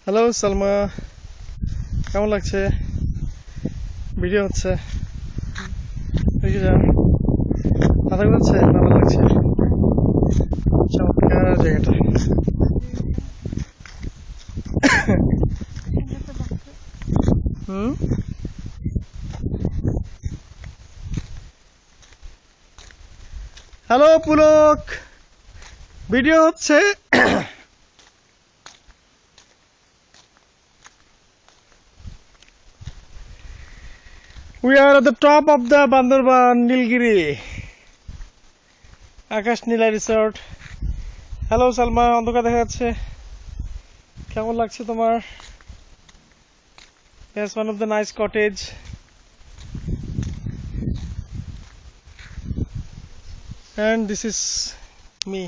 Hello Salma, কেমন লাগছে? Video হচ্ছে, দেখে যান। ভালো লাগছে? ভালো লাগছে, চমৎকার জায়গাটা। হুম, হ্যালো পুলক, ভিডিও হচ্ছে। We are at the top of the Bandarban Nilgiri Akash Nila resort. Hello Salma, অন্ধকার দেখা যাচ্ছে, কেমন লাগছে তোমার? Yes, one of the nice cottage. And this is me.